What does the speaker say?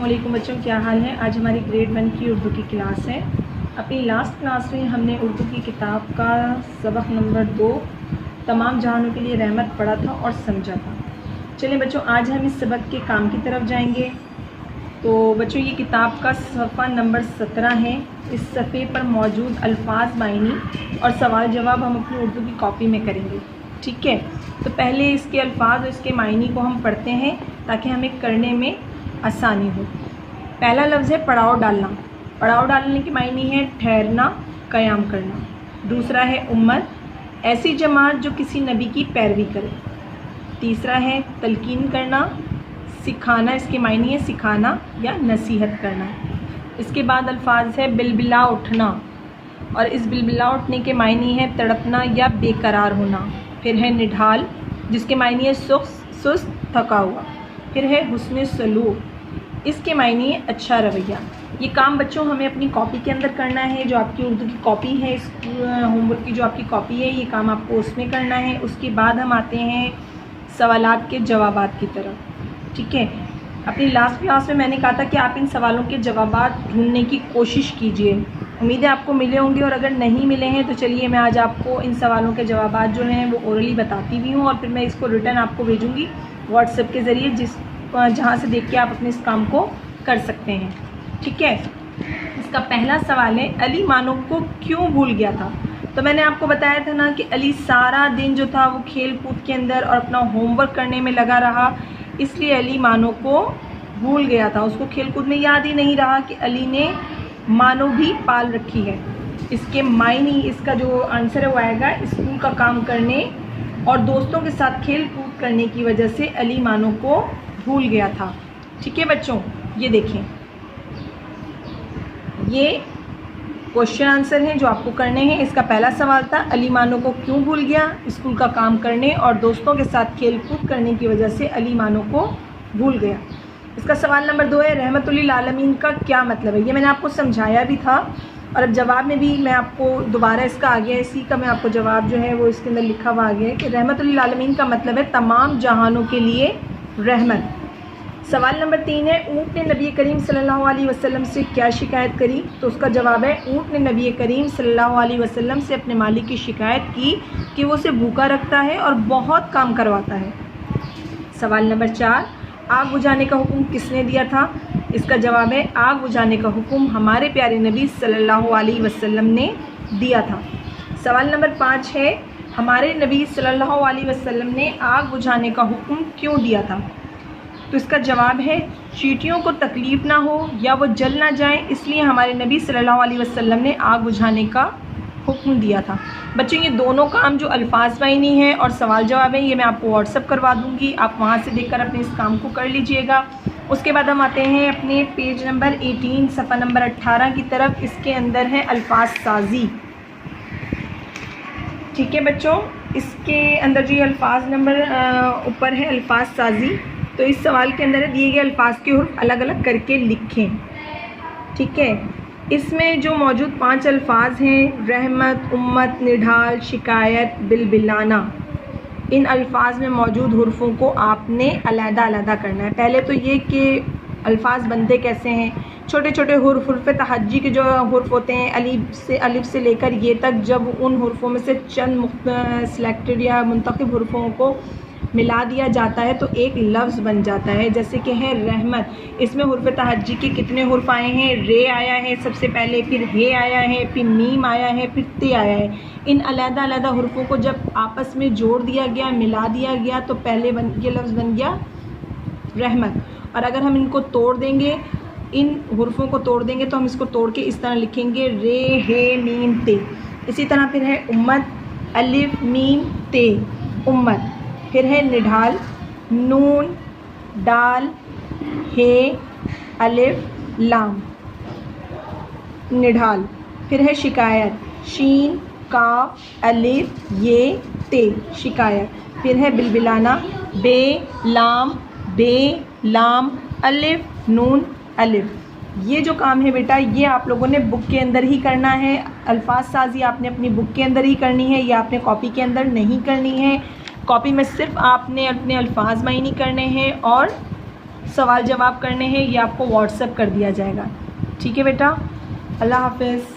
अस्सलामुअलैकुम बच्चों, क्या हाल है। आज हमारी ग्रेड 1 की उर्दू की क्लास है। अपनी लास्ट क्लास में हमने उर्दू की किताब का सबक नंबर 2 तमाम जहानों के लिए रहमत पढ़ा था और समझा था। चलिए बच्चों, आज हम इस सबक के काम की तरफ जाएंगे। तो बच्चों, ये किताब का सफ़ा नंबर 17 है। इस सफ़े पर मौजूद अल्फाज, मायनी और सवाल जवाब हम अपनी उर्दू की कॉपी में करेंगे। ठीक है, तो पहले इसके अल्फाज और इसके मायनी को हम पढ़ते हैं ताकि हमें करने में आसानी हो। पहला लफ्ज़ है पड़ाव डालना। पड़ाव डालने की मायनी है ठहरना, क़याम करना। दूसरा है उम्मत, ऐसी जमात जो किसी नबी की पैरवी करे। तीसरा है तलकीन करना, सिखाना। इसके मायनी है सिखाना या नसीहत करना। इसके बाद अल्फाज है बिलबिला उठना, और इस बिलबिला उठने के मायनी है तड़पना या बेकरार होना। फिर है निढाल, जिसके मायनी है सुस्त, थका हुआ। फिर है हुस्न सलूक, इसके मायनी है अच्छा रवैया। ये काम बच्चों हमें अपनी कॉपी के अंदर करना है। जो आपकी उर्दू की कॉपी है, इस होमवर्क की जो आपकी कॉपी है, ये काम आपको उसमें करना है। उसके बाद हम आते हैं सवालात के जवाबात की तरफ। ठीक है, अपनी लास्ट क्लास में मैंने कहा था कि आप इन सवालों के जवाबात ढूंढने की कोशिश कीजिए। उम्मीद है आपको मिले होंगे, और अगर नहीं मिले हैं तो चलिए मैं आज आपको इन सवालों के जवाबात जो हैं वो ओरली बताती भी हूँ, और फिर मैं इसको रिटर्न आपको भेजूँगी व्हाट्सएप के ज़रिए, जहाँ से देख के आप अपने इस काम को कर सकते हैं। ठीक है, इसका पहला सवाल है अली मानो को क्यों भूल गया था। तो मैंने आपको बताया था ना कि अली सारा दिन जो था वो खेल कूद के अंदर और अपना होमवर्क करने में लगा रहा, इसलिए अली मानो को भूल गया था। उसको खेल कूद में याद ही नहीं रहा कि अली ने मानो भी पाल रखी है। इसके मायनी, इसका जो आंसर है वो आएगा स्कूल का काम करने और दोस्तों के साथ खेल कूद करने की वजह से अली मानो को भूल गया था। ठीक है बच्चों, ये देखें, ये क्वेश्चन आंसर हैं जो आपको करने हैं। इसका पहला सवाल था अली मानो को क्यों भूल गया, स्कूल का काम करने और दोस्तों के साथ खेल कूद करने की वजह से अली मानो को भूल गया। इसका सवाल नंबर 2 है रहमतुल्लिल आलमीन का क्या मतलब है। ये मैंने आपको समझाया भी था, और अब जवाब में भी मैं आपको दोबारा इसका आ गया, इसी का मैं आपको जवाब जो है वो इसके अंदर लिखा हुआ आ गया है कि रहमतुल्लिल आलमीन का मतलब है तमाम जहानों के लिए रहमत। सवाल नंबर 3 है ऊँट ने नबी करीम सल्लल्लाहु अलैहि वसल्लम से क्या शिकायत करी। तो उसका जवाब है ऊँट ने नबी करीम सल्लल्लाहु अलैहि वसल्लम से अपने मालिक की शिकायत की कि वो उसे भूखा रखता है और बहुत काम करवाता है। सवाल नंबर 4 आग बुझाने का हुक्म किसने दिया था। इसका जवाब है आग बुझाने का हुक्म हमारे प्यारे नबी सल्लल्लाहु अलैहि वसल्लम ने दिया था। सवाल नंबर 5 है हमारे नबी सल्लल्लाहु अलैहि वसल्लम ने आग बुझाने का हुक्म क्यों दिया था। तो इसका जवाब है चींटियों को तकलीफ़ ना हो या वो जल ना जाए, इसलिए हमारे नबी सल्लल्लाहु अलैहि वसल्लम ने आग बुझाने का हुक्म दिया था। बच्चों, ये दोनों काम जो अल्फाज मायनी है और सवाल जवाब है, ये मैं आपको व्हाट्सअप करवा दूँगी, आप वहाँ से देखकर अपने इस काम को कर लीजिएगा। उसके बाद हम आते हैं अपने पेज नंबर 18 सफ़ा नंबर 18 की तरफ। इसके अंदर है अल्फाज साजी। ठीक है बच्चों, इसके अंदर जो ये अल्फाज नंबर ऊपर है अल्फाज साजी, तो इस सवाल के अंदर दिए गए अल्फाज के हुर्फ अलग अलग करके लिखें। ठीक है, इसमें जो मौजूद 5 अल्फाज हैं रहमत, उम्मत, निढाल, शिकायत, बिलबिलाना, इन अल्फाज में मौजूद हुर्फों को आपने अलग-अलग करना है। पहले तो ये कि अल्फाज बनते कैसे हैं। छोटे छोटे हुर्फ तहज्जी के जो हुर्फ होते हैं अलिफ से लेकर ये तक, जब उन हुर्फों में से चंद सिलेक्टेड या मुंतखब हुर्फों को मिला दिया जाता है तो एक लफ्ज़ बन जाता है। जैसे कि है रहमत, इसमें हुर्फ तहज्जी के कितने हुर्फ आए हैं। रे आया है सबसे पहले, फिर हे आया है, फिर मीम आया है, फिर ते आया है। इन अलग-अलग हुर्फों को जब आपस में जोड़ दिया गया, मिला दिया गया, तो पहले ये लफ्ज़ बन गया रहमत। और अगर हम इनको तोड़ देंगे, इन हुर्फों को तोड़ देंगे, तो हम इसको तोड़ के इस तरह लिखेंगे रे हे मीम ते। इसी तरह फिर है उम्मत, अलिफ मीम ते उम्मत। फिर है निढाल, नून डाल हे अलिफ लाम निढाल। फिर है शिकायत, शीन काफ अलिफ ये ते शिकायत। फिर है बिलबिलाना, बे लाम अलिफ नून अलिफ। ये जो काम है बेटा, ये आप लोगों ने बुक के अंदर ही करना है। अल्फाज साजी आपने अपनी बुक के अंदर ही करनी है, ये आपने कॉपी के अंदर नहीं करनी है। कॉपी में सिर्फ आपने अपने अल्फाज मायनी करने हैं और सवाल जवाब करने हैं ये आपको व्हाट्सएप कर दिया जाएगा। ठीक है बेटा, अल्लाह हाफ़िज़।